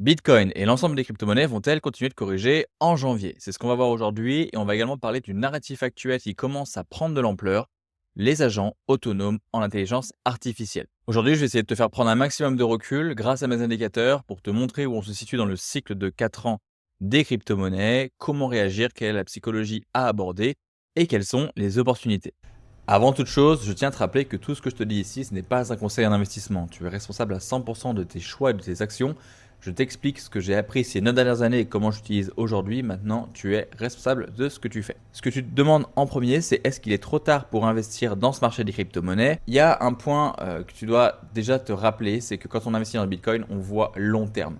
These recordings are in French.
Bitcoin et l'ensemble des crypto-monnaies vont-elles continuer de corriger en janvier? C'est ce qu'on va voir aujourd'hui et on va également parler du narratif actuel qui commence à prendre de l'ampleur, les agents autonomes en intelligence artificielle. Aujourd'hui, je vais essayer de te faire prendre un maximum de recul grâce à mes indicateurs pour te montrer où on se situe dans le cycle de 4 ans des crypto-monnaies, comment réagir, quelle est la psychologie à aborder et quelles sont les opportunités. Avant toute chose, je tiens à te rappeler que tout ce que je te dis ici, ce n'est pas un conseil en investissement. Tu es responsable à 100% de tes choix et de tes actions. Je t'explique ce que j'ai appris ces 9 dernières années et comment j'utilise aujourd'hui. Maintenant, tu es responsable de ce que tu fais. Ce que tu te demandes en premier, c'est est-ce qu'il est trop tard pour investir dans ce marché des crypto-monnaies? Il y a un point que tu dois déjà te rappeler, c'est que quand on investit dans le Bitcoin, on voit long terme.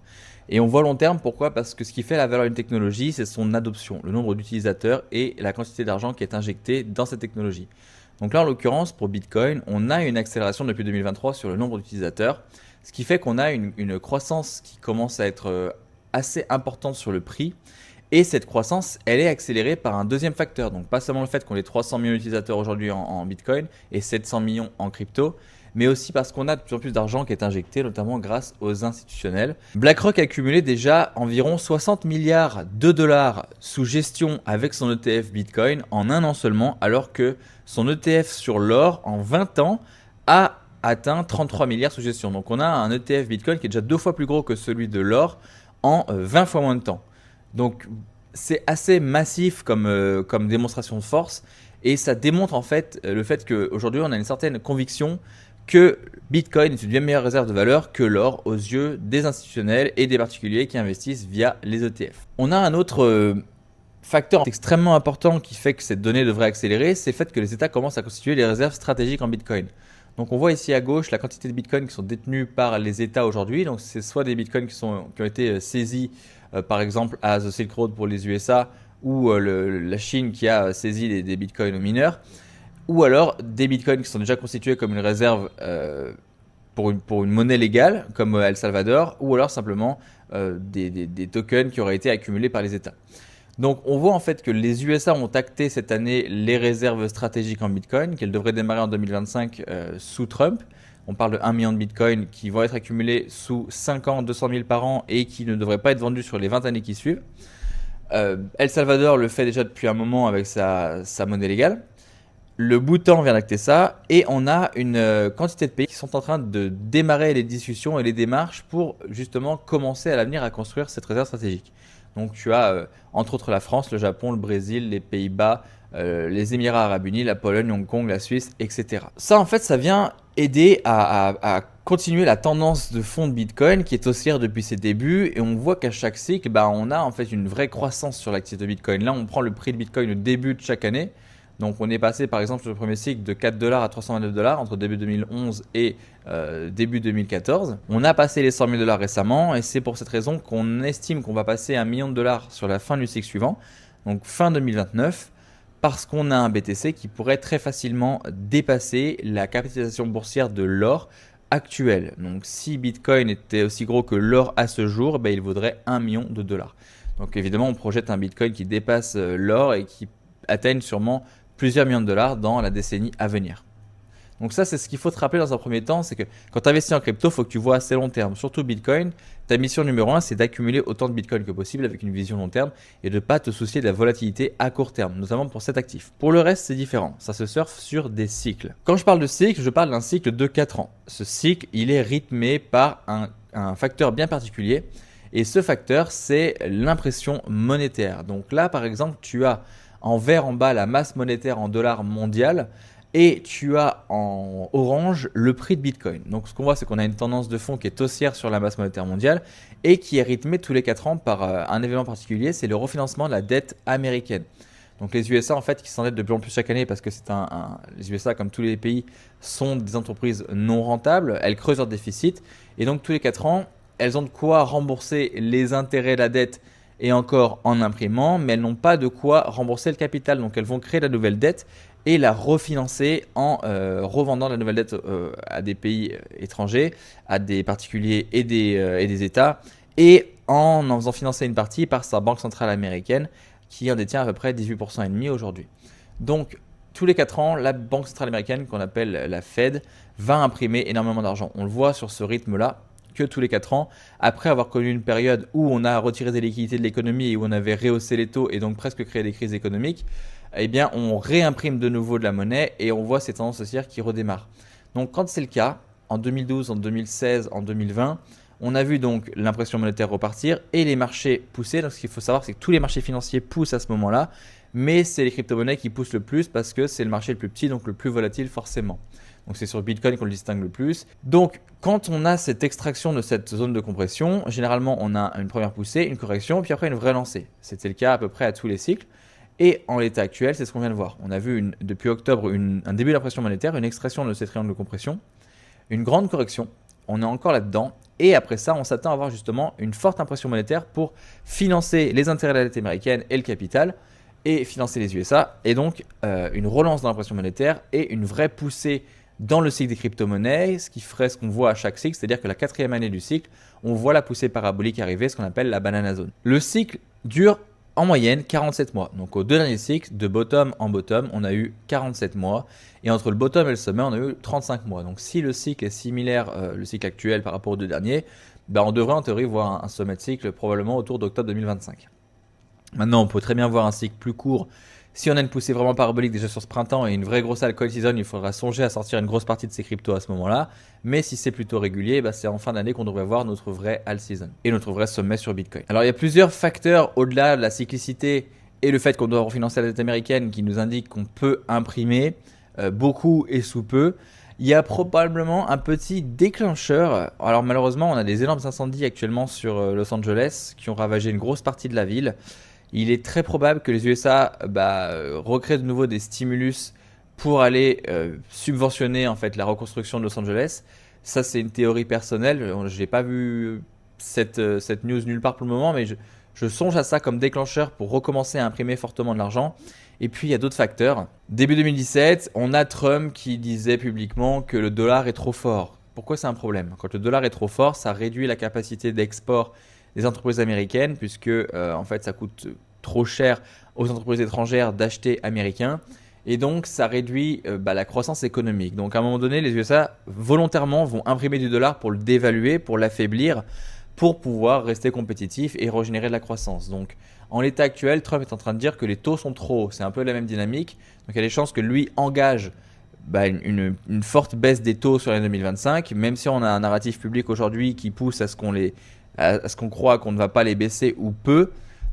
Et on voit long terme, pourquoi? Parce que ce qui fait la valeur d'une technologie, c'est son adoption, le nombre d'utilisateurs et la quantité d'argent qui est injectée dans cette technologie. Donc là, en l'occurrence, pour Bitcoin, on a une accélération depuis 2023 sur le nombre d'utilisateurs, ce qui fait qu'on a une croissance qui commence à être assez importante sur le prix. Et cette croissance, elle est accélérée par un deuxième facteur. Donc pas seulement le fait qu'on ait 300 millions d'utilisateurs aujourd'hui en Bitcoin et 700 millions en crypto, mais aussi parce qu'on a de plus en plus d'argent qui est injecté, notamment grâce aux institutionnels. BlackRock a cumulé déjà environ 60 milliards de dollars sous gestion avec son ETF Bitcoin en un an seulement, alors que son ETF sur l'or en 20 ans a atteint 33 milliards sous gestion. Donc on a un ETF Bitcoin qui est déjà 2 fois plus gros que celui de l'or en 20 fois moins de temps. Donc c'est assez massif comme démonstration de force et ça démontre en fait le fait qu'aujourd'hui on a une certaine conviction que Bitcoin est une bien meilleure réserve de valeur que l'or aux yeux des institutionnels et des particuliers qui investissent via les ETF. On a un autre facteur extrêmement important qui fait que cette donnée devrait accélérer, c'est le fait que les États commencent à constituer des réserves stratégiques en Bitcoin. Donc on voit ici à gauche la quantité de Bitcoin qui sont détenus par les États aujourd'hui. Donc c'est soit des Bitcoins qui ont été saisis par exemple à The Silk Road pour les USA ou la Chine qui a saisi des Bitcoins aux mineurs, ou alors des Bitcoins qui sont déjà constitués comme une réserve pour une monnaie légale comme El Salvador, ou alors simplement des tokens qui auraient été accumulés par les États. Donc on voit en fait que les USA ont acté cette année les réserves stratégiques en Bitcoin, qu'elles devraient démarrer en 2025 sous Trump. On parle de 1 million de Bitcoin qui vont être accumulés sous 5 ans, 200 000 par an et qui ne devraient pas être vendus sur les 20 années qui suivent. El Salvador le fait déjà depuis un moment avec sa monnaie légale. Le Bhoutan vient d'acter ça et on a une quantité de pays qui sont en train de démarrer les discussions et les démarches pour justement commencer à l'avenir à construire cette réserve stratégique. Donc tu as entre autres la France, le Japon, le Brésil, les Pays-Bas, les Émirats Arabes Unis, la Pologne, Hong Kong, la Suisse, etc. Ça en fait ça vient aider à continuer la tendance de fond de Bitcoin qui est haussière depuis ses débuts et on voit qu'à chaque cycle on a en fait une vraie croissance sur l'actif de Bitcoin. Là on prend le prix de Bitcoin au début de chaque année. Donc on est passé par exemple sur le premier cycle de 4 $ à 329 $ entre début 2011 et début 2014. On a passé les 100 000 $ récemment et c'est pour cette raison qu'on estime qu'on va passer 1 million de dollars sur la fin du cycle suivant, donc fin 2029, parce qu'on a un BTC qui pourrait très facilement dépasser la capitalisation boursière de l'or actuelle. Donc si Bitcoin était aussi gros que l'or à ce jour, il vaudrait 1 million de dollars. Donc évidemment on projette un Bitcoin qui dépasse l'or et qui atteigne sûrement plusieurs millions de dollars dans la décennie à venir. Donc ça, c'est ce qu'il faut te rappeler dans un premier temps, c'est que quand tu investis en crypto, il faut que tu vois assez long terme. Surtout Bitcoin, ta mission numéro 1, c'est d'accumuler autant de Bitcoin que possible avec une vision long terme et de ne pas te soucier de la volatilité à court terme, notamment pour cet actif. Pour le reste, c'est différent. Ça se surfe sur des cycles. Quand je parle de cycle, je parle d'un cycle de 4 ans. Ce cycle, il est rythmé par un facteur bien particulier. Et ce facteur, c'est l'impression monétaire. Donc là, par exemple, tu as en vert en bas la masse monétaire en dollars mondial et tu as en orange le prix de Bitcoin. Donc ce qu'on voit, c'est qu'on a une tendance de fond qui est haussière sur la masse monétaire mondiale et qui est rythmée tous les 4 ans par un événement particulier, c'est le refinancement de la dette américaine. Donc les USA en fait qui s'endettent de plus en plus chaque année parce que les USA comme tous les pays sont des entreprises non rentables, elles creusent leur déficit et donc tous les 4 ans elles ont de quoi rembourser les intérêts de la dette et encore en imprimant, mais elles n'ont pas de quoi rembourser le capital. Donc elles vont créer la nouvelle dette et la refinancer en revendant la nouvelle dette à des pays étrangers, à des particuliers et des États, et en faisant financer une partie par sa banque centrale américaine qui en détient à peu près 18,5% aujourd'hui. Donc tous les 4 ans, la banque centrale américaine qu'on appelle la Fed va imprimer énormément d'argent. On le voit sur ce rythme-là que tous les 4 ans, après avoir connu une période où on a retiré des liquidités de l'économie et où on avait rehaussé les taux et donc presque créé des crises économiques, eh bien on réimprime de nouveau de la monnaie et on voit ces tendances haussières qui redémarrent. Donc quand c'est le cas, en 2012, en 2016, en 2020, on a vu donc l'impression monétaire repartir et les marchés pousser. Donc ce qu'il faut savoir, c'est que tous les marchés financiers poussent à ce moment-là, mais c'est les crypto-monnaies qui poussent le plus parce que c'est le marché le plus petit, donc le plus volatile forcément. Donc c'est sur Bitcoin qu'on le distingue le plus. Donc quand on a cette extraction de cette zone de compression, généralement on a une première poussée, une correction, puis après une vraie lancée. C'était le cas à peu près à tous les cycles. Et en l'état actuel, c'est ce qu'on vient de voir. On a vu depuis octobre un début d'impression monétaire, une extraction de ces triangles de compression, une grande correction. On est encore là-dedans. Et après ça, on s'attend à avoir justement une forte impression monétaire pour financer les intérêts de la dette américaine et le capital et financer les USA. Et donc une relance dans l'impression monétaire et une vraie poussée dans le cycle des crypto-monnaies, ce qui ferait ce qu'on voit à chaque cycle, c'est-à-dire que la 4e année du cycle, on voit la poussée parabolique arriver, ce qu'on appelle la banana zone. Le cycle dure en moyenne 47 mois. Donc aux 2 derniers cycles, de bottom en bottom, on a eu 47 mois. Et entre le bottom et le sommet, on a eu 35 mois. Donc si le cycle est similaire, le cycle actuel par rapport aux 2 derniers, ben on devrait en théorie voir un sommet de cycle probablement autour d'octobre 2025. Maintenant, on peut très bien voir un cycle plus court. Si on a une poussée vraiment parabolique déjà sur ce printemps et une vraie grosse altcoin season, il faudra songer à sortir une grosse partie de ces cryptos à ce moment-là. Mais si c'est plutôt régulier, c'est en fin d'année qu'on devrait voir notre vrai alt season et notre vrai sommet sur Bitcoin. Alors il y a plusieurs facteurs au-delà de la cyclicité et le fait qu'on doit refinancer la dette américaine qui nous indiquent qu'on peut imprimer beaucoup et sous peu. Il y a probablement un petit déclencheur. Alors malheureusement, on a des énormes incendies actuellement sur Los Angeles qui ont ravagé une grosse partie de la ville. Il est très probable que les USA recréent de nouveau des stimulus pour aller subventionner en fait la reconstruction de Los Angeles. Ça, c'est une théorie personnelle. Je n'ai pas vu cette news nulle part pour le moment, mais je songe à ça comme déclencheur pour recommencer à imprimer fortement de l'argent. Et puis, il y a d'autres facteurs. Début 2017, on a Trump qui disait publiquement que le dollar est trop fort. Pourquoi c'est un problème? Quand le dollar est trop fort, ça réduit la capacité d'export des entreprises américaines puisque en fait ça coûte trop cher aux entreprises étrangères d'acheter américain et donc ça réduit la croissance économique. Donc à un moment donné, les USA volontairement vont imprimer du dollar pour le dévaluer, pour l'affaiblir, pour pouvoir rester compétitif et régénérer de la croissance. Donc en l'état actuel, Trump est en train de dire que les taux sont trop hauts. C'est un peu la même dynamique. Donc il y a des chances que lui engage une forte baisse des taux sur l'année 2025, même si on a un narratif public aujourd'hui qui pousse à ce qu'on croit qu'on ne va pas les baisser ou peu,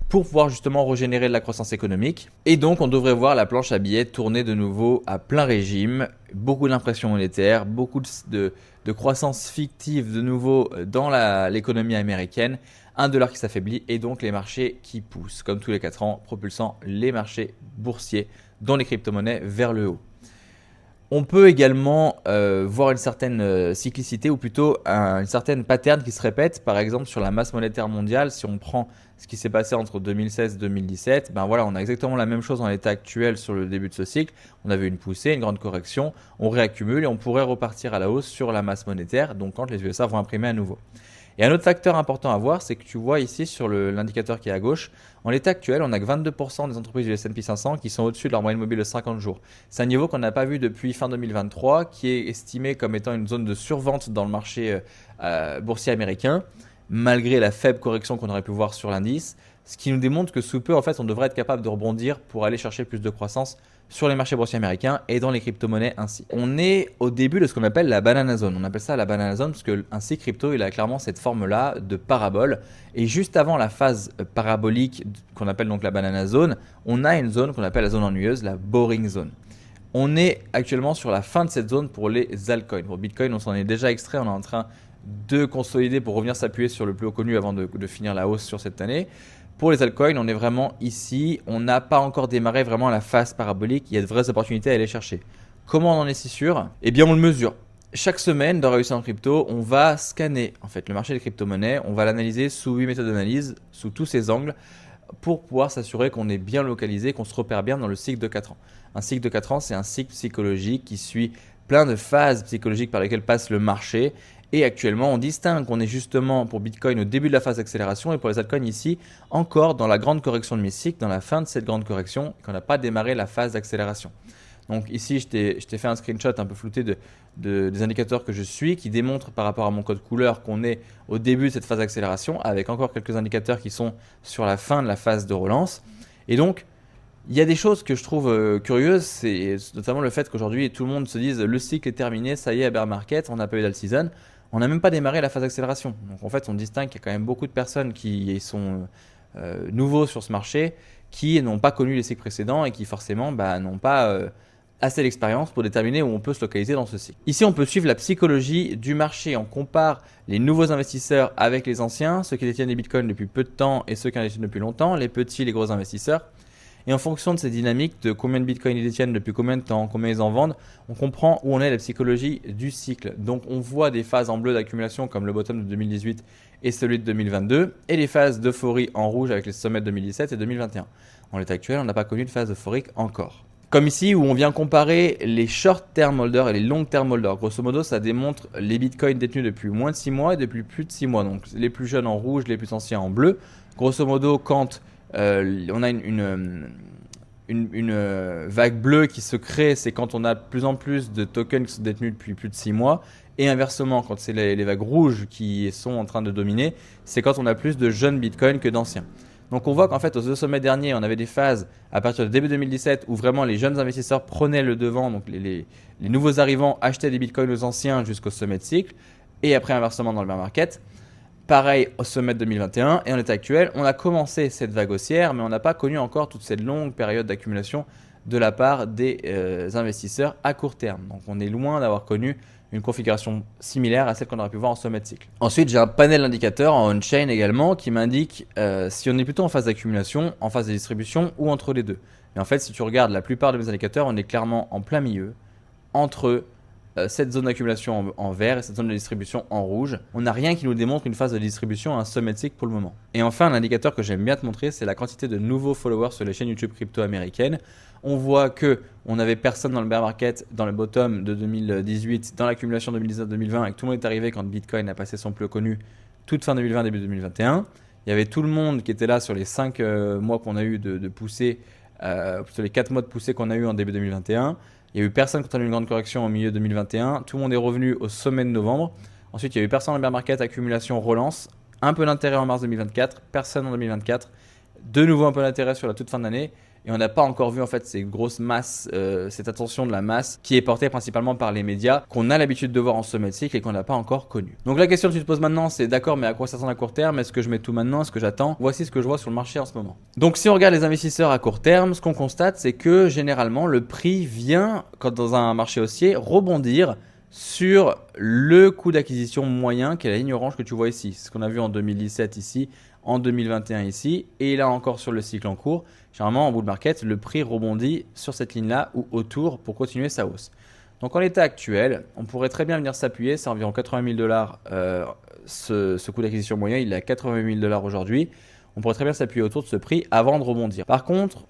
pour pouvoir justement régénérer de la croissance économique. Et donc on devrait voir la planche à billets tourner de nouveau à plein régime, beaucoup d'impression monétaire, beaucoup de croissance fictive de nouveau dans l'économie américaine, un dollar qui s'affaiblit et donc les marchés qui poussent, comme tous les 4 ans, propulsant les marchés boursiers, dont les crypto-monnaies, vers le haut. On peut également voir une certaine cyclicité ou plutôt une certaine pattern qui se répète. Par exemple, sur la masse monétaire mondiale, si on prend ce qui s'est passé entre 2016 et 2017, on a exactement la même chose en l'état actuel sur le début de ce cycle. On avait une poussée, une grande correction, on réaccumule et on pourrait repartir à la hausse sur la masse monétaire, donc quand les USA vont imprimer à nouveau. Et un autre facteur important à voir, c'est que tu vois ici sur l'indicateur qui est à gauche, en l'état actuel, on n'a que 22% des entreprises du S&P 500 qui sont au-dessus de leur moyenne mobile de 50 jours. C'est un niveau qu'on n'a pas vu depuis fin 2023, qui est estimé comme étant une zone de survente dans le marché boursier américain, malgré la faible correction qu'on aurait pu voir sur l'indice, ce qui nous démontre que sous peu, en fait, on devrait être capable de rebondir pour aller chercher plus de croissance sur les marchés boursiers américains et dans les crypto-monnaies ainsi. On est au début de ce qu'on appelle la banana zone. On appelle ça la banana zone parce que un cycle crypto, il a clairement cette forme-là de parabole. Et juste avant la phase parabolique qu'on appelle donc la banana zone, on a une zone qu'on appelle la zone ennuyeuse, la boring zone. On est actuellement sur la fin de cette zone pour les altcoins. Pour Bitcoin, on s'en est déjà extrait, on est en train de consolider pour revenir s'appuyer sur le plus haut connu avant de finir la hausse sur cette année. Pour les altcoins, on est vraiment ici. On n'a pas encore démarré vraiment la phase parabolique. Il y a de vraies opportunités à aller chercher. Comment on en est si sûr? Eh bien, on le mesure. Chaque semaine, dans Réussir en crypto, on va scanner en fait le marché des crypto-monnaies. On va l'analyser sous 8 méthodes d'analyse, sous tous ses angles, pour pouvoir s'assurer qu'on est bien localisé, qu'on se repère bien dans le cycle de 4 ans. Un cycle de 4 ans, c'est un cycle psychologique qui suit plein de phases psychologiques par lesquelles passe le marché. Et actuellement, on distingue qu'on est justement pour Bitcoin au début de la phase d'accélération et pour les altcoins ici, encore dans la grande correction de mi-cycle, dans la fin de cette grande correction, et qu'on n'a pas démarré la phase d'accélération. Donc ici, je t'ai fait un screenshot un peu flouté des indicateurs que je suis qui démontrent par rapport à mon code couleur qu'on est au début de cette phase d'accélération avec encore quelques indicateurs qui sont sur la fin de la phase de relance. Et donc, il y a des choses que je trouve curieuses, c'est notamment le fait qu'aujourd'hui tout le monde se dise le cycle est terminé, ça y est, bear market, on n'a pas eu d'all season, on n'a même pas démarré la phase d'accélération. Donc en fait, on distingue qu'il y a quand même beaucoup de personnes qui sont nouveaux sur ce marché, qui n'ont pas connu les cycles précédents et qui forcément n'ont pas assez d'expérience pour déterminer où on peut se localiser dans ce cycle. Ici, on peut suivre la psychologie du marché. On compare les nouveaux investisseurs avec les anciens, ceux qui détiennent des bitcoins depuis peu de temps et ceux qui en détiennent depuis longtemps, les petits, les gros investisseurs. Et en fonction de ces dynamiques, de combien de bitcoins ils détiennent depuis combien de temps, combien ils en vendent, on comprend où on est la psychologie du cycle. Donc on voit des phases en bleu d'accumulation comme le bottom de 2018 et celui de 2022 et les phases d'euphorie en rouge avec les sommets de 2017 et 2021. En l'état actuel, on n'a pas connu de phase euphorique encore. Comme ici où on vient comparer les short-term holders et les long-term holders. Grosso modo, ça démontre les bitcoins détenus depuis moins de 6 mois et depuis plus de 6 mois. Donc les plus jeunes en rouge, les plus anciens en bleu. Grosso modo, quand on a une vague bleue qui se crée, c'est quand on a de plus en plus de tokens qui sont détenus depuis plus de 6 mois. Et inversement, quand c'est les vagues rouges qui sont en train de dominer, c'est quand on a plus de jeunes bitcoins que d'anciens. Donc on voit qu'en fait aux 2 sommets derniers, on avait des phases à partir de début 2017 où vraiment les jeunes investisseurs prenaient le devant, donc les nouveaux arrivants achetaient des bitcoins aux anciens jusqu'au sommet de cycle, et après inversement dans le bear market. Pareil au sommet de 2021 et en l'état actuel, on a commencé cette vague haussière, mais on n'a pas connu encore toute cette longue période d'accumulation de la part des investisseurs à court terme. Donc on est loin d'avoir connu une configuration similaire à celle qu'on aurait pu voir en sommet de cycle. Ensuite, j'ai un panel d'indicateurs en on-chain également qui m'indique si on est plutôt en phase d'accumulation, en phase de distribution ou entre les deux. Et en fait, si tu regardes la plupart de mes indicateurs, on est clairement en plein milieu entre cette zone d'accumulation en vert et cette zone de distribution en rouge. On n'a rien qui nous démontre une phase de distribution à un sommet de cycle pour le moment. Et enfin, un indicateur que j'aime bien te montrer, c'est la quantité de nouveaux followers sur les chaînes YouTube crypto américaines. On voit que on n'avait personne dans le bear market, dans le bottom de 2018, dans l'accumulation 2019-2020, et que tout le monde est arrivé quand Bitcoin a passé son plus connu toute fin 2020, début 2021. Il y avait tout le monde qui était là sur les 5 mois qu'on a eu de poussée, plutôt les 4 mois de poussée qu'on a eu en début 2021. Il y a eu personne quand on a eu une grande correction au milieu 2021. Tout le monde est revenu au sommet de novembre. Ensuite, il y a eu personne dans le bear market, accumulation, relance. Un peu d'intérêt en mars 2024, personne en 2024. De nouveau un peu d'intérêt sur la toute fin d'année. Et on n'a pas encore vu en fait ces grosses masses, cette attention de la masse qui est portée principalement par les médias qu'on a l'habitude de voir en sommet de cycle et qu'on n'a pas encore connu. Donc la question que tu te poses maintenant, c'est d'accord, mais à quoi ça s'attend à court terme? Est-ce que je mets tout maintenant? Est-ce que j'attends? Voici ce que je vois sur le marché en ce moment. Donc si on regarde les investisseurs à court terme, ce qu'on constate, c'est que généralement le prix vient, quand dans un marché haussier, rebondir sur le coût d'acquisition moyen qui est la ligne orange que tu vois ici. C'est ce qu'on a vu en 2017 ici, en 2021 ici, et là encore sur le cycle en cours. Généralement en bull market, le prix rebondit sur cette ligne-là ou autour pour continuer sa hausse. Donc en l'état actuel, on pourrait très bien venir s'appuyer, c'est environ 80 000 $, ce coût d'acquisition moyen, il est à 80 000 $ aujourd'hui. On pourrait très bien s'appuyer autour de ce prix avant de rebondir. Par contre,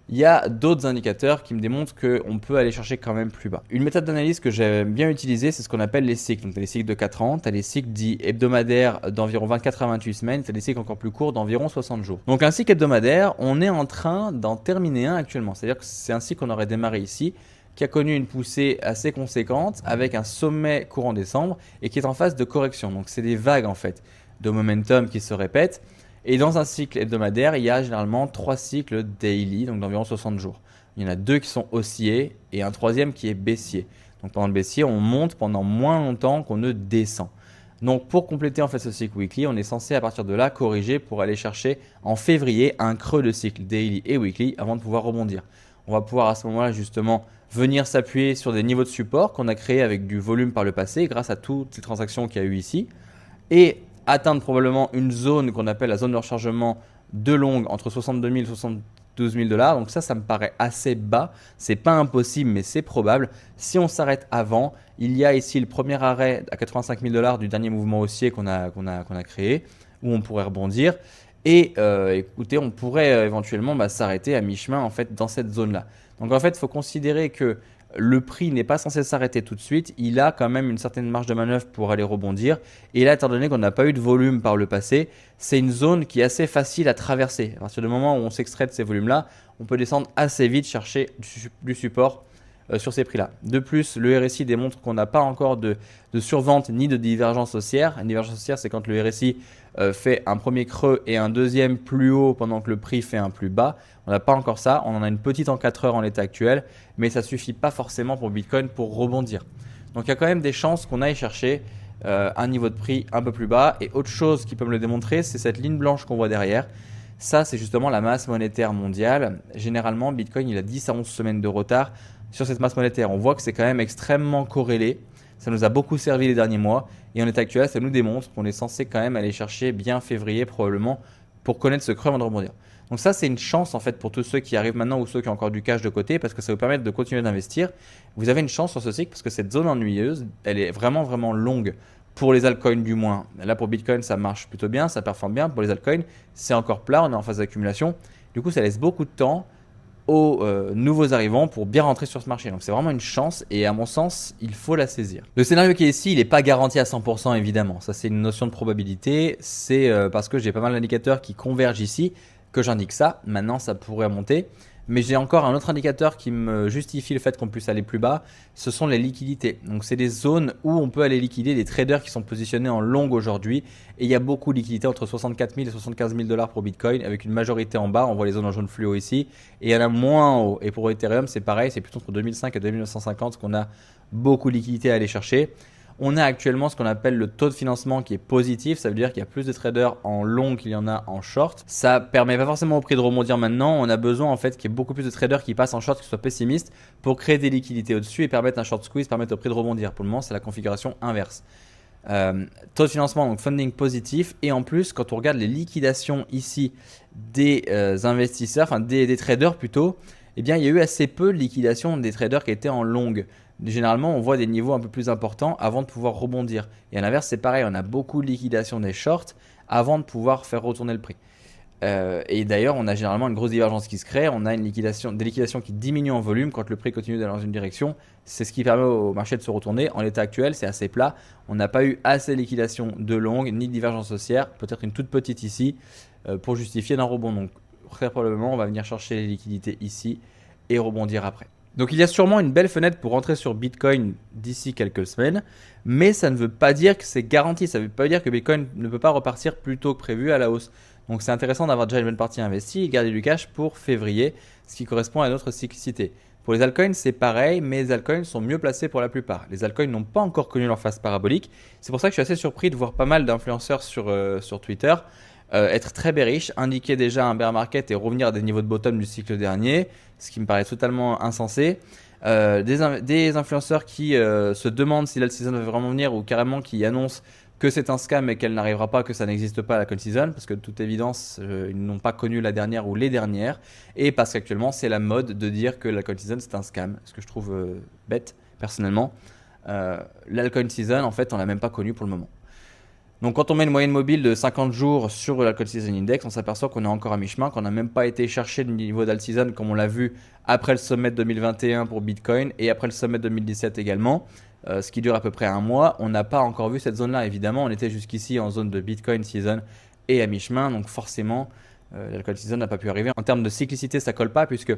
il y a d'autres indicateurs qui me démontrent qu'on peut aller chercher quand même plus bas. Une méthode d'analyse que j'aime bien utiliser, c'est ce qu'on appelle les cycles. Donc, tu as les cycles de 4 ans, tu as les cycles dits hebdomadaires d'environ 24 à 28 semaines, tu as des cycles encore plus courts d'environ 60 jours. Donc, un cycle hebdomadaire, on est en train d'en terminer un actuellement. C'est-à-dire que c'est un cycle qu'on aurait démarré ici, qui a connu une poussée assez conséquente avec un sommet courant décembre et qui est en phase de correction. Donc, c'est des vagues en fait de momentum qui se répètent. Et dans un cycle hebdomadaire, il y a généralement 3 cycles daily, donc d'environ 60 jours. Il y en a 2 qui sont haussiers et un troisième qui est baissier. Donc pendant le baissier, on monte pendant moins longtemps qu'on ne descend. Donc pour compléter en fait ce cycle weekly, on est censé à partir de là corriger pour aller chercher en février un creux de cycle daily et weekly avant de pouvoir rebondir. On va pouvoir à ce moment-là justement venir s'appuyer sur des niveaux de support qu'on a créés avec du volume par le passé grâce à toutes ces transactions qu'il y a eu ici. Et atteindre probablement une zone qu'on appelle la zone de rechargement de longue entre 62 000 et 72 000 $. Donc ça me paraît assez bas. C'est pas impossible, mais c'est probable. Si on s'arrête avant, il y a ici le premier arrêt à 85 000 $ du dernier mouvement haussier qu'on a créé, où on pourrait rebondir. Et écoutez, on pourrait éventuellement s'arrêter à mi-chemin en fait dans cette zone-là. Donc en fait, il faut considérer que le prix n'est pas censé s'arrêter tout de suite, il a quand même une certaine marge de manœuvre pour aller rebondir. Et là, étant donné qu'on n'a pas eu de volume par le passé, c'est une zone qui est assez facile à traverser. À partir du moment où on s'extrait de ces volumes-là, on peut descendre assez vite, chercher du support sur ces prix-là. De plus, le RSI démontre qu'on n'a pas encore de survente ni de divergence haussière. Une divergence haussière, c'est quand le RSI fait un premier creux et un deuxième plus haut pendant que le prix fait un plus bas. On n'a pas encore ça. On en a une petite en 4 heures en l'état actuel, mais ça ne suffit pas forcément pour Bitcoin pour rebondir. Donc il y a quand même des chances qu'on aille chercher un niveau de prix un peu plus bas. Et autre chose qui peut me le démontrer, c'est cette ligne blanche qu'on voit derrière. Ça, c'est justement la masse monétaire mondiale. Généralement, Bitcoin, il a 10 à 11 semaines de retard sur cette masse monétaire. On voit que c'est quand même extrêmement corrélé. Ça nous a beaucoup servi les derniers mois. Et en l'état actuel, ça nous démontre qu'on est censé quand même aller chercher bien février probablement pour connaître ce creux avant de rebondir. Donc ça, c'est une chance en fait pour tous ceux qui arrivent maintenant ou ceux qui ont encore du cash de côté parce que ça vous permet de continuer d'investir. Vous avez une chance sur ce cycle parce que cette zone ennuyeuse, elle est vraiment, vraiment longue. Pour les altcoins du moins. Là pour Bitcoin ça marche plutôt bien, ça performe bien. Pour les altcoins c'est encore plat, on est en phase d'accumulation. Du coup ça laisse beaucoup de temps aux nouveaux arrivants pour bien rentrer sur ce marché. Donc c'est vraiment une chance et à mon sens il faut la saisir. Le scénario qui est ici il n'est pas garanti à 100% évidemment. Ça c'est une notion de probabilité. C'est parce que j'ai pas mal d'indicateurs qui convergent ici que j'indique ça. Maintenant ça pourrait monter. Mais j'ai encore un autre indicateur qui me justifie le fait qu'on puisse aller plus bas, ce sont les liquidités. Donc c'est des zones où on peut aller liquider des traders qui sont positionnés en long aujourd'hui. Et il y a beaucoup de liquidités entre 64 000 et 75 000 $ pour Bitcoin avec une majorité en bas, on voit les zones en jaune fluo ici. Et il y en a moins en haut. Et pour Ethereum c'est pareil, c'est plutôt entre 2005 et 2950 qu'on a beaucoup de liquidités à aller chercher. On a actuellement ce qu'on appelle le taux de financement qui est positif. Ça veut dire qu'il y a plus de traders en long qu'il y en a en short. Ça permet pas forcément au prix de rebondir maintenant. On a besoin en fait qu'il y ait beaucoup plus de traders qui passent en short, qui soient pessimistes pour créer des liquidités au-dessus et permettre un short squeeze, permettre au prix de rebondir. Pour le moment, c'est la configuration inverse. Taux de financement, donc funding positif. Et en plus, quand on regarde les liquidations ici des investisseurs, enfin des traders plutôt, eh bien, il y a eu assez peu de liquidations des traders qui étaient en longue. Généralement, on voit des niveaux un peu plus importants avant de pouvoir rebondir. Et à l'inverse, c'est pareil, on a beaucoup de liquidation des shorts avant de pouvoir faire retourner le prix. Et d'ailleurs, on a généralement une grosse divergence qui se crée. On a des liquidations qui diminuent en volume quand le prix continue d'aller dans une direction. C'est ce qui permet au marché de se retourner. En l'état actuel, c'est assez plat. On n'a pas eu assez de liquidation de longue ni de divergence haussière. Peut-être une toute petite ici pour justifier d'un rebond. Donc très probablement, on va venir chercher les liquidités ici et rebondir après. Donc il y a sûrement une belle fenêtre pour rentrer sur Bitcoin d'ici quelques semaines, mais ça ne veut pas dire que c'est garanti. Ça ne veut pas dire que Bitcoin ne peut pas repartir plus tôt que prévu à la hausse. Donc c'est intéressant d'avoir déjà une bonne partie investie et garder du cash pour février, ce qui correspond à notre cyclicité. Pour les altcoins, c'est pareil, mais les altcoins sont mieux placés pour la plupart. Les altcoins n'ont pas encore connu leur phase parabolique. C'est pour ça que je suis assez surpris de voir pas mal d'influenceurs sur Twitter être très bearish, indiquer déjà un bear market et revenir à des niveaux de bottom du cycle dernier, ce qui me paraît totalement insensé. Des influenceurs qui se demandent si l'alt-season va vraiment venir ou carrément qui annoncent que c'est un scam et qu'elle n'arrivera pas, que ça n'existe pas à la cold season, parce que de toute évidence, ils n'ont pas connu la dernière ou les dernières, et parce qu'actuellement, c'est la mode de dire que la cold season, c'est un scam, ce que je trouve bête, personnellement. La cold season, en fait, on l'a même pas connue pour le moment. Donc quand on met une moyenne mobile de 50 jours sur la Cold Season Index, on s'aperçoit qu'on est encore à mi-chemin, qu'on n'a même pas été chercher le niveau d'alt season comme on l'a vu après le sommet de 2021 pour Bitcoin et après le sommet de 2017 également, ce qui dure à peu près un mois. On n'a pas encore vu cette zone-là, évidemment. On était jusqu'ici en zone de Bitcoin Season et à mi-chemin, donc forcément, la Cold Season n'a pas pu arriver. En termes de cyclicité, ça colle pas puisque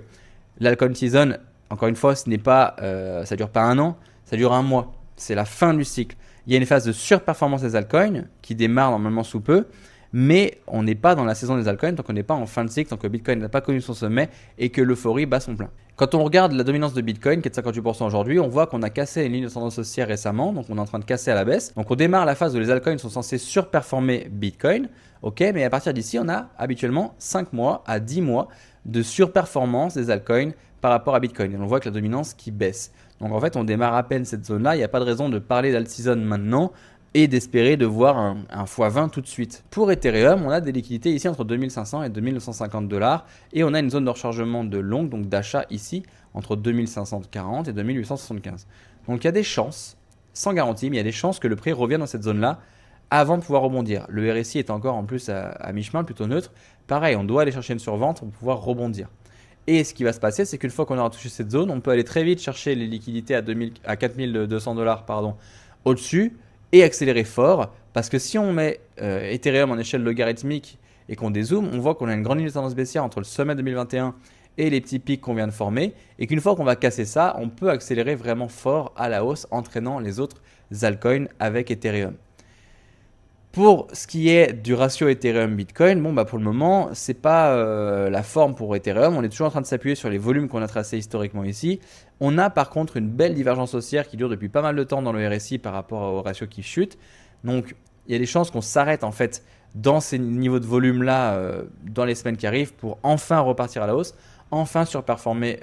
la Cold Season, encore une fois, ça dure pas un an, ça dure un mois. C'est la fin du cycle. Il y a une phase de surperformance des altcoins qui démarre normalement sous peu, mais on n'est pas dans la saison des altcoins tant qu'on n'est pas en fin de cycle, tant que Bitcoin n'a pas connu son sommet et que l'euphorie bat son plein. Quand on regarde la dominance de Bitcoin, qui est de 58% aujourd'hui, on voit qu'on a cassé une ligne de tendance haussière récemment, donc on est en train de casser à la baisse. Donc on démarre la phase où les altcoins sont censés surperformer Bitcoin, ok, mais à partir d'ici, on a habituellement 5 mois à 10 mois de surperformance des altcoins par rapport à Bitcoin. Et on voit que la dominance qui baisse. Donc en fait, on démarre à peine cette zone-là. Il n'y a pas de raison de parler d'alt-season maintenant et d'espérer de voir un x20 tout de suite. Pour Ethereum, on a des liquidités ici entre 2500 et 2950 $ et on a une zone de rechargement de longue, donc d'achat ici, entre 2540 et 2875. Donc il y a des chances, sans garantie, mais il y a des chances que le prix revienne dans cette zone-là avant de pouvoir rebondir. Le RSI est encore en plus à mi-chemin, plutôt neutre. Pareil, on doit aller chercher une survente pour pouvoir rebondir. Et ce qui va se passer, c'est qu'une fois qu'on aura touché cette zone, on peut aller très vite chercher les liquidités à 4200 $ au-dessus et accélérer fort. Parce que si on met Ethereum en échelle logarithmique et qu'on dézoome, on voit qu'on a une grande ligne de tendance baissière entre le sommet 2021 et les petits pics qu'on vient de former, et qu'une fois qu'on va casser ça, on peut accélérer vraiment fort à la hausse, entraînant les autres altcoins avec Ethereum. Pour ce qui est du ratio Ethereum-Bitcoin, bon, bah pour le moment, c'est pas la forme pour Ethereum. On est toujours en train de s'appuyer sur les volumes qu'on a tracés historiquement ici. On a par contre une belle divergence haussière qui dure depuis pas mal de temps dans le RSI par rapport au ratio qui chute. Donc, il y a des chances qu'on s'arrête en fait dans ces niveaux de volume-là dans les semaines qui arrivent pour enfin repartir à la hausse, enfin surperformer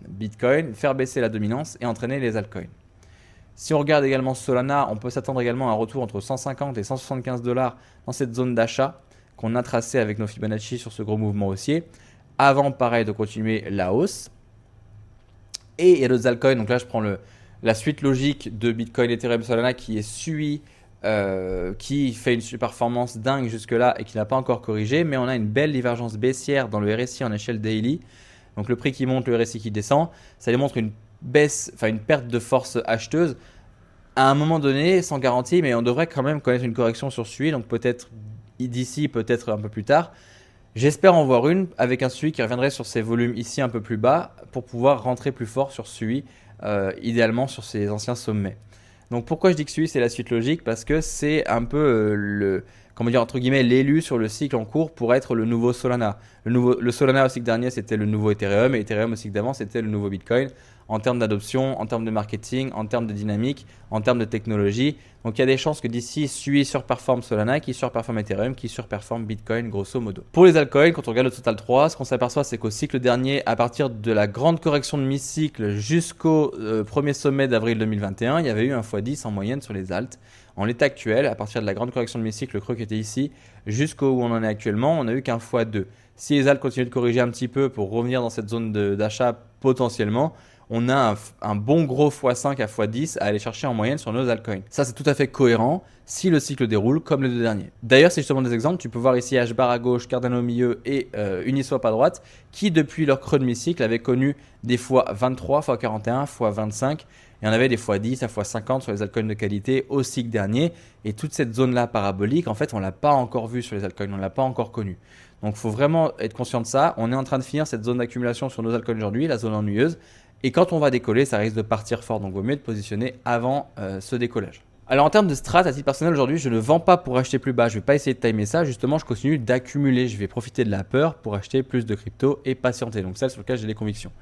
Bitcoin, faire baisser la dominance et entraîner les altcoins. Si on regarde également Solana, on peut s'attendre également à un retour entre 150 et 175 $ dans cette zone d'achat qu'on a tracée avec nos Fibonacci sur ce gros mouvement haussier, avant pareil de continuer la hausse. Et il y a d'autres altcoins, donc là je prends la suite logique de Bitcoin, Ethereum, Solana qui est SUI, qui fait une performance dingue jusque là et qui n'a pas encore corrigé, mais on a une belle divergence baissière dans le RSI en échelle daily. Donc le prix qui monte, le RSI qui descend, ça démontre une baisse, enfin une perte de force acheteuse à un moment donné, sans garantie, mais on devrait quand même connaître une correction sur SUI, donc peut-être d'ici, peut-être un peu plus tard. J'espère en voir une avec un SUI qui reviendrait sur ces volumes ici un peu plus bas pour pouvoir rentrer plus fort sur SUI, idéalement sur ces anciens sommets. Donc pourquoi je dis que SUI c'est la suite logique? Parce que c'est un peu comment dire, entre guillemets, l'élu sur le cycle en cours pour être le nouveau Solana. Le Solana au cycle dernier c'était le nouveau Ethereum et Ethereum au cycle d'avant c'était le nouveau Bitcoin en termes d'adoption, en termes de marketing, en termes de dynamique, en termes de technologie. Donc il y a des chances que d'ici SUI surperforme Solana, qui surperforme Ethereum, qui surperforme Bitcoin grosso modo. Pour les altcoins, quand on regarde le Total 3, ce qu'on s'aperçoit c'est qu'au cycle dernier, à partir de la grande correction de mi-cycle jusqu'au premier sommet d'avril 2021, il y avait eu un x10 en moyenne sur les alts. En l'état actuel, à partir de la grande correction de mi-cycle, le creux qui était ici, jusqu'où on en est actuellement, on n'a eu qu'un x2. Si les alts continuent de corriger un petit peu pour revenir dans cette zone d'achat potentiellement, on a un bon gros x5 à x10 à aller chercher en moyenne sur nos altcoins. Ça, c'est tout à fait cohérent si le cycle déroule comme les deux derniers. D'ailleurs, c'est justement des exemples. Tu peux voir ici H-bar à gauche, Cardano au milieu et Uniswap à droite, qui depuis leur creux de mi-cycle avaient connu des x23, x41, x25. Il y en avait des x10 à x50 sur les altcoins de qualité au cycle dernier. Et toute cette zone-là parabolique, en fait, on ne l'a pas encore vue sur les altcoins, on ne l'a pas encore connue. Donc, il faut vraiment être conscient de ça. On est en train de finir cette zone d'accumulation sur nos altcoins aujourd'hui, la zone ennuyeuse. Et quand on va décoller, ça risque de partir fort. Donc, il vaut mieux être positionné avant ce décollage. Alors, en termes de strat, à titre personnel, aujourd'hui, je ne vends pas pour acheter plus bas. Je ne vais pas essayer de timer ça. Justement, je continue d'accumuler. Je vais profiter de la peur pour acheter plus de crypto et patienter. Donc, celle sur laquelle j'ai des convictions.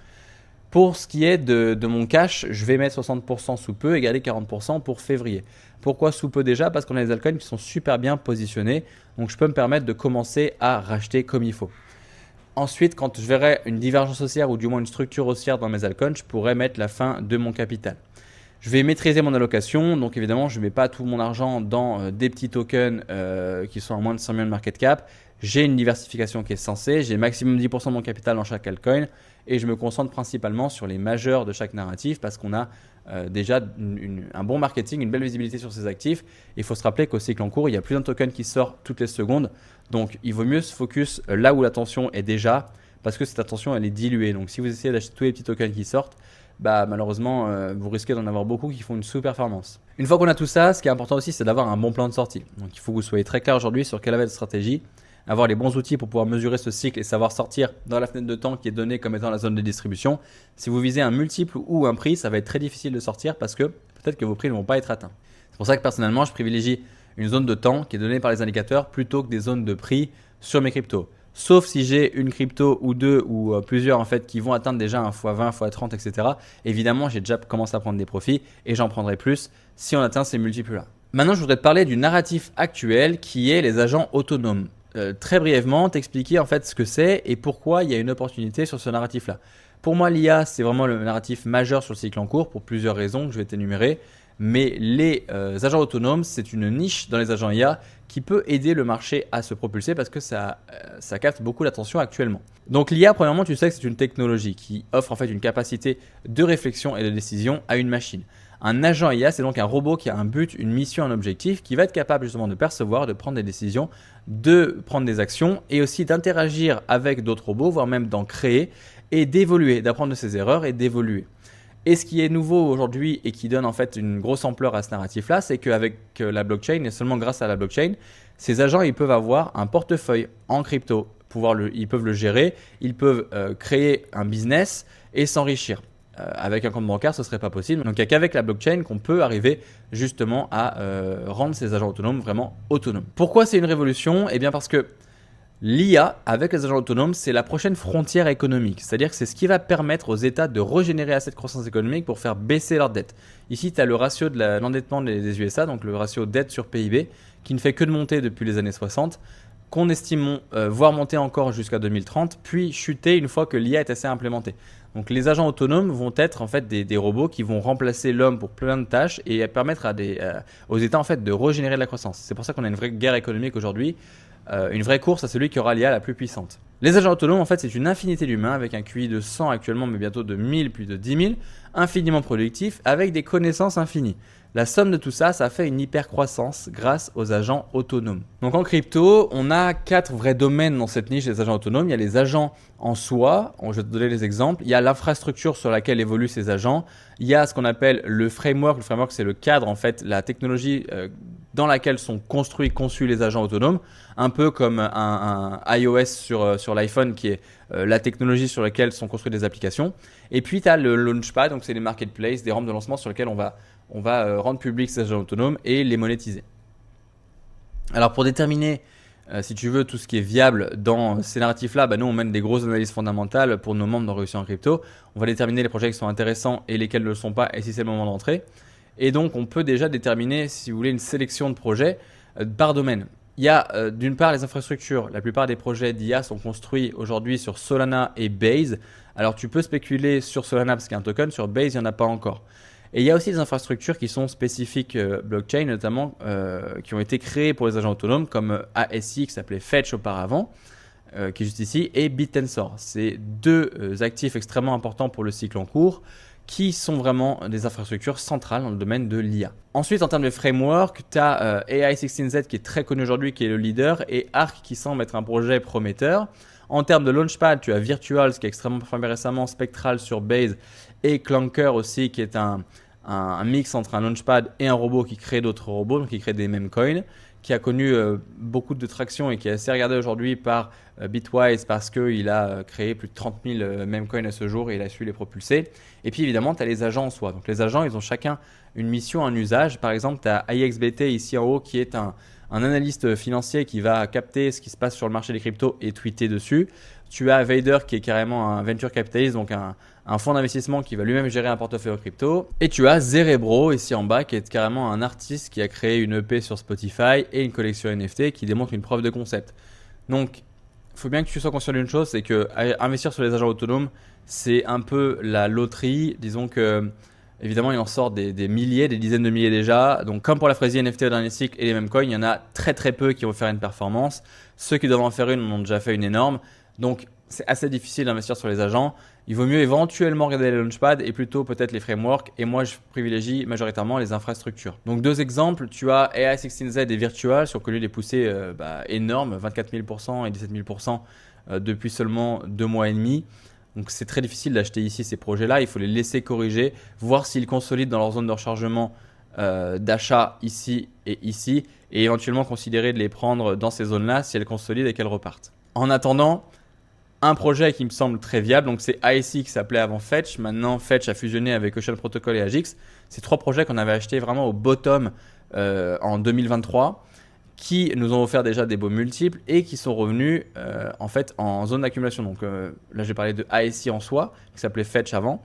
Pour ce qui est de mon cash, je vais mettre 60% sous peu et garder 40% pour février. Pourquoi sous peu déjà? Parce qu'on a des altcoins qui sont super bien positionnés. Donc, je peux me permettre de commencer à racheter comme il faut. Ensuite, quand je verrai une divergence haussière ou du moins une structure haussière dans mes altcoins, je pourrais mettre la fin de mon capital. Je vais maîtriser mon allocation, donc évidemment, je ne mets pas tout mon argent dans des petits tokens qui sont à moins de 100 millions de market cap. J'ai une diversification qui est censée, j'ai maximum 10% de mon capital dans chaque altcoin et je me concentre principalement sur les majeurs de chaque narratif parce qu'on a déjà un bon marketing, une belle visibilité sur ces actifs. Il faut se rappeler qu'au cycle en cours, il y a plus d'un token qui sort toutes les secondes. Donc, il vaut mieux se focus là où l'attention est déjà parce que cette attention, elle est diluée. Donc, si vous essayez d'acheter tous les petits tokens qui sortent, bah, malheureusement, vous risquez d'en avoir beaucoup qui font une sous-performance. Une fois qu'on a tout ça, ce qui est important aussi, c'est d'avoir un bon plan de sortie. Donc, il faut que vous soyez très clair aujourd'hui sur quelle est votre stratégie, avoir les bons outils pour pouvoir mesurer ce cycle et savoir sortir dans la fenêtre de temps qui est donnée comme étant la zone de distribution. Si vous visez un multiple ou un prix, ça va être très difficile de sortir parce que peut-être que vos prix ne vont pas être atteints. C'est pour ça que personnellement, je privilégie une zone de temps qui est donnée par les indicateurs plutôt que des zones de prix sur mes cryptos. Sauf si j'ai une crypto ou deux ou plusieurs en fait qui vont atteindre déjà un x20, x30, etc. Évidemment, j'ai déjà commencé à prendre des profits et j'en prendrai plus si on atteint ces multiples-là. Maintenant, je voudrais te parler du narratif actuel qui est les agents autonomes. Très brièvement, t'expliquer en fait ce que c'est et pourquoi il y a une opportunité sur ce narratif-là. Pour moi, l'IA, c'est vraiment le narratif majeur sur le cycle en cours pour plusieurs raisons que je vais t'énumérer. Mais les agents autonomes, c'est une niche dans les agents IA qui peut aider le marché à se propulser parce que ça capte beaucoup l'attention actuellement. Donc l'IA, premièrement, tu sais que c'est une technologie qui offre en fait une capacité de réflexion et de décision à une machine. Un agent IA, c'est donc un robot qui a un but, une mission, un objectif, qui va être capable justement de percevoir, de prendre des décisions, de prendre des actions et aussi d'interagir avec d'autres robots, voire même d'en créer et d'évoluer, d'apprendre de ses erreurs et d'évoluer. Et ce qui est nouveau aujourd'hui et qui donne en fait une grosse ampleur à ce narratif-là, c'est qu'avec la blockchain et seulement grâce à la blockchain, ces agents ils peuvent avoir un portefeuille en crypto ils peuvent le gérer, ils peuvent créer un business et s'enrichir. Avec un compte bancaire, ce ne serait pas possible. Donc il n'y a qu'avec la blockchain qu'on peut arriver justement à rendre ces agents autonomes vraiment autonomes. Pourquoi c'est une révolution? Eh bien parce que l'IA avec les agents autonomes, c'est la prochaine frontière économique. C'est-à-dire que c'est ce qui va permettre aux États de régénérer assez de croissance économique pour faire baisser leur dette. Ici, tu as le ratio de l'endettement des USA, donc le ratio dette sur PIB, qui ne fait que de monter depuis les années 60, qu'on estime voir monter encore jusqu'à 2030, puis chuter une fois que l'IA est assez implémentée. Donc les agents autonomes vont être en fait des robots qui vont remplacer l'homme pour plein de tâches et permettre aux États en fait de régénérer de la croissance. C'est pour ça qu'on a une vraie guerre économique aujourd'hui, une vraie course à celui qui aura l'IA la plus puissante. Les agents autonomes en fait c'est une infinité d'humains avec un QI de 100 actuellement mais bientôt de 1000 puis de 10 000, infiniment productifs avec des connaissances infinies. La somme de tout ça, ça fait une hyper croissance grâce aux agents autonomes. Donc en crypto, on a 4 vrais domaines dans cette niche des agents autonomes. Il y a les agents en soi, je vais te donner les exemples. Il y a l'infrastructure sur laquelle évoluent ces agents. Il y a ce qu'on appelle le framework. Le framework, c'est le cadre, en fait, la technologie dans laquelle sont conçus les agents autonomes. Un peu comme un iOS sur l'iPhone qui est la technologie sur laquelle sont construites les applications. Et puis, tu as le Launchpad, donc c'est les marketplaces, des rampes de lancement sur lesquelles on va rendre public ces agents autonomes et les monétiser. Alors pour déterminer, si tu veux, tout ce qui est viable dans ces narratifs-là, nous on mène des grosses analyses fondamentales pour nos membres dans Réussir en Crypto. On va déterminer les projets qui sont intéressants et lesquels ne le sont pas et si c'est le moment d'entrer. Et donc on peut déjà déterminer, si vous voulez, une sélection de projets par domaine. Il y a d'une part les infrastructures. La plupart des projets d'IA sont construits aujourd'hui sur Solana et Base. Alors tu peux spéculer sur Solana parce qu'il y a un token, sur Base il n'y en a pas encore. Et il y a aussi des infrastructures qui sont spécifiques blockchain, notamment qui ont été créées pour les agents autonomes, comme ASI qui s'appelait Fetch auparavant, qui est juste ici, et BitTensor. C'est deux actifs extrêmement importants pour le cycle en cours, qui sont vraiment des infrastructures centrales dans le domaine de l'IA. Ensuite, en termes de framework, tu as AI16Z qui est très connu aujourd'hui, qui est le leader, et Arc qui semble être un projet prometteur. En termes de Launchpad, tu as Virtuals qui est extrêmement performé récemment, Spectral sur Base, et Clanker aussi qui est un mix entre un Launchpad et un robot qui crée d'autres robots, donc qui crée des memecoins, qui a connu beaucoup de traction et qui est assez regardé aujourd'hui par Bitwise parce qu'il a créé plus de 30 000 memecoins à ce jour et il a su les propulser. Et puis évidemment, tu as les agents en soi. Donc les agents, ils ont chacun une mission, un usage. Par exemple, tu as IXBT ici en haut qui est un analyste financier qui va capter ce qui se passe sur le marché des cryptos et tweeter dessus. Tu as Vader qui est carrément un venture capitalist, donc un fonds d'investissement qui va lui-même gérer un portefeuille crypto. Et tu as Zerebro ici en bas qui est carrément un artiste qui a créé une EP sur Spotify et une collection NFT qui démontre une preuve de concept. Donc, il faut bien que tu sois conscient d'une chose, c'est que investir sur les agents autonomes, c'est un peu la loterie. Disons que évidemment, il en sort des milliers, des dizaines de milliers déjà. Donc, comme pour la frésie NFT au dernier cycle et les memecoins, il y en a très très peu qui vont faire une performance. Ceux qui doivent en faire une en ont déjà fait une énorme. Donc, c'est assez difficile d'investir sur les agents. Il vaut mieux éventuellement regarder les Launchpad et plutôt peut-être les frameworks. Et moi, je privilégie majoritairement les infrastructures. Donc, deux exemples. Tu as AI16Z et Virtual qui ont connu des poussées énormes, 24 000% et 17 000% depuis seulement 2 mois et demi. Donc, c'est très difficile d'acheter ici ces projets-là. Il faut les laisser corriger, voir s'ils consolident dans leur zone de rechargement d'achat ici, et éventuellement considérer de les prendre dans ces zones-là si elles consolident et qu'elles repartent. En attendant, un projet qui me semble très viable, donc c'est ASI qui s'appelait avant Fetch. Maintenant, Fetch a fusionné avec Ocean Protocol et Agix. C'est 3 projets qu'on avait achetés vraiment au bottom en 2023, qui nous ont offert déjà des beaux multiples et qui sont revenus en fait en zone d'accumulation. Donc là, j'ai parlé de ASI en soi, qui s'appelait Fetch avant,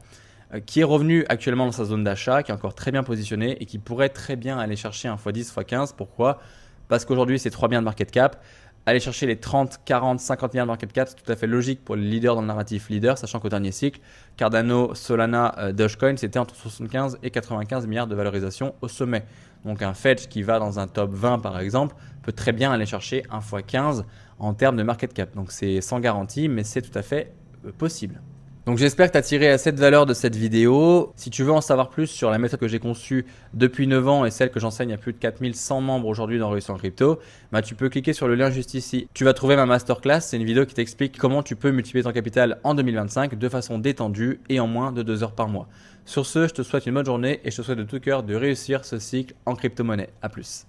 qui est revenu actuellement dans sa zone d'achat, qui est encore très bien positionné et qui pourrait très bien aller chercher un x10, x15. Pourquoi ? Parce qu'aujourd'hui, c'est 3 biens de market cap. Aller chercher les 30, 40, 50 milliards de market cap, c'est tout à fait logique pour les leaders dans le narratif leader, sachant qu'au dernier cycle, Cardano, Solana, Dogecoin, c'était entre 75 et 95 milliards de valorisation au sommet. Donc un Fetch qui va dans un top 20 par exemple, peut très bien aller chercher un x15 en termes de market cap. Donc c'est sans garantie, mais c'est tout à fait possible. Donc j'espère que tu as tiré assez de valeur de cette vidéo. Si tu veux en savoir plus sur la méthode que j'ai conçue depuis 9 ans et celle que j'enseigne à plus de 4100 membres aujourd'hui dans Réussir en Crypto, tu peux cliquer sur le lien juste ici. Tu vas trouver ma masterclass, c'est une vidéo qui t'explique comment tu peux multiplier ton capital en 2025 de façon détendue et en moins de 2 heures par mois. Sur ce, je te souhaite une bonne journée et je te souhaite de tout cœur de réussir ce cycle en crypto-monnaie. À plus.